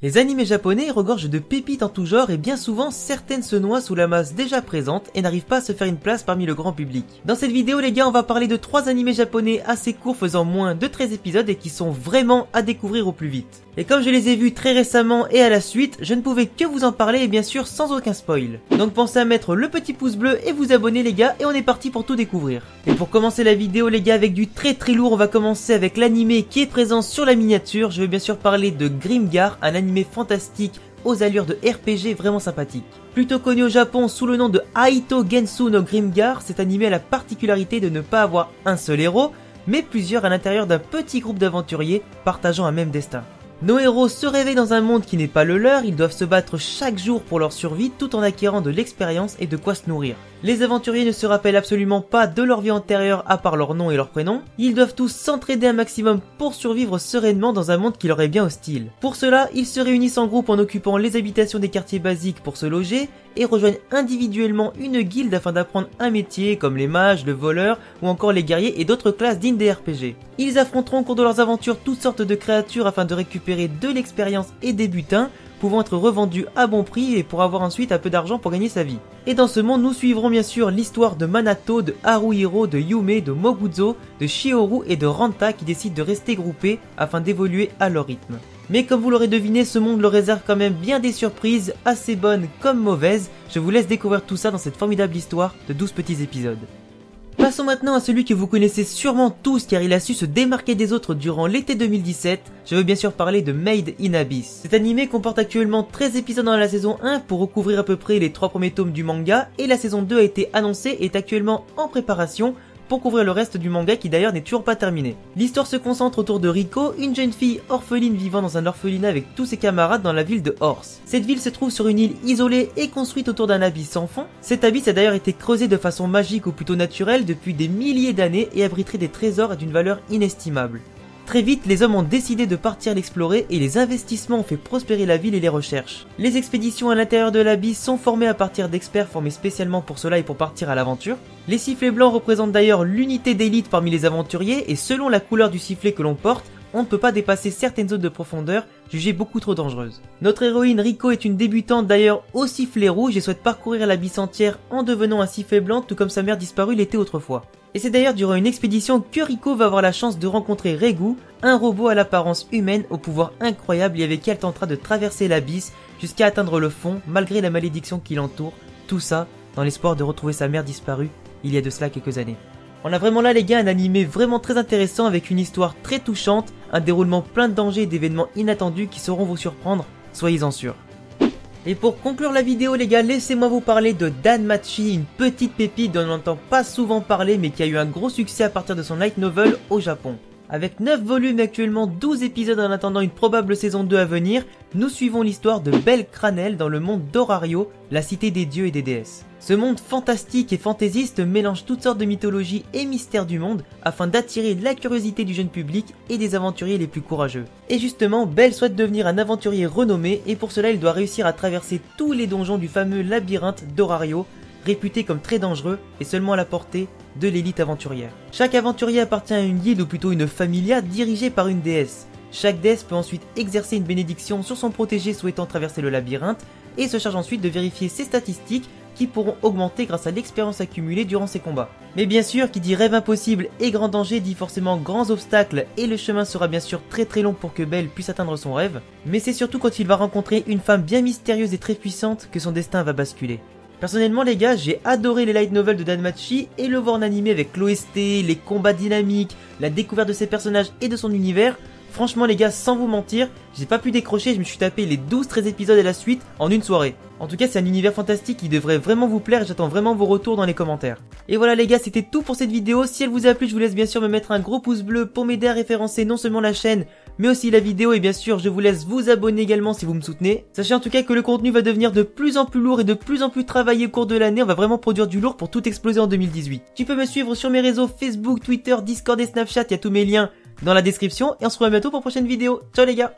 Les animés japonais regorgent de pépites en tout genre et bien souvent certaines se noient sous la masse déjà présente et n'arrivent pas à se faire une place parmi le grand public. Dans cette vidéo les gars, on va parler de 3 animés japonais assez courts faisant moins de 13 épisodes et qui sont vraiment à découvrir au plus vite. Et comme je les ai vus très récemment et à la suite, je ne pouvais que vous en parler et bien sûr sans aucun spoil. Donc pensez à mettre le petit pouce bleu et vous abonner les gars et on est parti pour tout découvrir. Et pour commencer la vidéo les gars avec du très lourd, on va commencer avec l'animé qui est présent sur la miniature. Je vais bien sûr parler de Grimgar, un animé fantastique aux allures de RPG vraiment sympathique. Plutôt connu au Japon sous le nom de Aito Gensu no Grimgar, cet animé a la particularité de ne pas avoir un seul héros, mais plusieurs à l'intérieur d'un petit groupe d'aventuriers partageant un même destin. Nos héros se réveillent dans un monde qui n'est pas le leur, ils doivent se battre chaque jour pour leur survie tout en acquérant de l'expérience et de quoi se nourrir. Les aventuriers ne se rappellent absolument pas de leur vie antérieure à part leur nom et leur prénom, ils doivent tous s'entraider un maximum pour survivre sereinement dans un monde qui leur est bien hostile. Pour cela, ils se réunissent en groupe en occupant les habitations des quartiers basiques pour se loger et rejoignent individuellement une guilde afin d'apprendre un métier comme les mages, le voleur ou encore les guerriers et d'autres classes dignes des RPG. Ils affronteront au cours de leurs aventures toutes sortes de créatures afin de récupérer de l'expérience et des butins pouvant être revendus à bon prix et pour avoir ensuite un peu d'argent pour gagner sa vie. Et dans ce monde, nous suivrons bien sûr l'histoire de Manato, de Haruhiro, de Yume, de Moguzo, de Shioru et de Ranta qui décident de rester groupés afin d'évoluer à leur rythme. Mais comme vous l'aurez deviné, ce monde leur réserve quand même bien des surprises, assez bonnes comme mauvaises. Je vous laisse découvrir tout ça dans cette formidable histoire de 12 petits épisodes. Passons maintenant à celui que vous connaissez sûrement tous car il a su se démarquer des autres durant l'été 2017, je veux bien sûr parler de Made in Abyss. Cet animé comporte actuellement 13 épisodes dans la saison 1 pour recouvrir à peu près les 3 premiers tomes du manga et la saison 2 a été annoncée et est actuellement en préparation pour couvrir le reste du manga qui d'ailleurs n'est toujours pas terminé. L'histoire se concentre autour de Riko, une jeune fille orpheline vivant dans un orphelinat avec tous ses camarades dans la ville de Horse. Cette ville se trouve sur une île isolée et construite autour d'un abysse sans fond. Cet abysse a d'ailleurs été creusé de façon magique ou plutôt naturelle depuis des milliers d'années et abriterait des trésors d'une valeur inestimable. Très vite, les hommes ont décidé de partir l'explorer et les investissements ont fait prospérer la ville et les recherches. Les expéditions à l'intérieur de l'abysse sont formées à partir d'experts formés spécialement pour cela et pour partir à l'aventure. Les sifflets blancs représentent d'ailleurs l'unité d'élite parmi les aventuriers et selon la couleur du sifflet que l'on porte, on ne peut pas dépasser certaines zones de profondeur jugées beaucoup trop dangereuses. Notre héroïne Riko est une débutante d'ailleurs au sifflet rouge et souhaite parcourir l'abysse entière en devenant un sifflet blanc tout comme sa mère disparue l'était autrefois. Et c'est d'ailleurs durant une expédition que Riko va avoir la chance de rencontrer Regu, un robot à l'apparence humaine au pouvoir incroyable et avec qui elle tentera de traverser l'abysse jusqu'à atteindre le fond malgré la malédiction qui l'entoure, tout ça dans l'espoir de retrouver sa mère disparue il y a de cela quelques années. On a vraiment là les gars un animé vraiment très intéressant avec une histoire très touchante, un déroulement plein de dangers et d'événements inattendus qui sauront vous surprendre, soyez-en sûrs. Et pour conclure la vidéo les gars, laissez-moi vous parler de Danmachi, une petite pépite dont on n'entend pas souvent parler mais qui a eu un gros succès à partir de son light novel au Japon. Avec 9 volumes et actuellement 12 épisodes en attendant une probable saison 2 à venir, nous suivons l'histoire de Belle Cranel dans le monde d'Orario, la cité des dieux et des déesses. Ce monde fantastique et fantaisiste mélange toutes sortes de mythologies et mystères du monde afin d'attirer la curiosité du jeune public et des aventuriers les plus courageux. Et justement, Belle souhaite devenir un aventurier renommé et pour cela il doit réussir à traverser tous les donjons du fameux labyrinthe d'Orario, réputé comme très dangereux et seulement à la portée de l'élite aventurière. Chaque aventurier appartient à une guilde ou plutôt une familia dirigée par une déesse. Chaque déesse peut ensuite exercer une bénédiction sur son protégé souhaitant traverser le labyrinthe et se charge ensuite de vérifier ses statistiques qui pourront augmenter grâce à l'expérience accumulée durant ces combats. Mais bien sûr, qui dit rêve impossible et grand danger dit forcément grands obstacles et le chemin sera bien sûr très long pour que Belle puisse atteindre son rêve, mais c'est surtout quand il va rencontrer une femme bien mystérieuse et très puissante que son destin va basculer. Personnellement les gars, j'ai adoré les light novels de Danmachi et le voir en animé avec l'OST, les combats dynamiques, la découverte de ses personnages et de son univers. Franchement les gars, sans vous mentir, j'ai pas pu décrocher, je me suis tapé les 12-13 épisodes à la suite en une soirée. En tout cas c'est un univers fantastique qui devrait vraiment vous plaire et j'attends vraiment vos retours dans les commentaires. Et voilà les gars, c'était tout pour cette vidéo. Si elle vous a plu, je vous laisse bien sûr me mettre un gros pouce bleu pour m'aider à référencer non seulement la chaîne mais aussi la vidéo et bien sûr je vous laisse vous abonner également si vous me soutenez. Sachez en tout cas que le contenu va devenir de plus en plus lourd et de plus en plus travaillé au cours de l'année, on va vraiment produire du lourd pour tout exploser en 2018. Tu peux me suivre sur mes réseaux Facebook, Twitter, Discord et Snapchat, il y a tous mes liens dans la description et on se revoit bientôt pour une prochaine vidéo. Ciao les gars!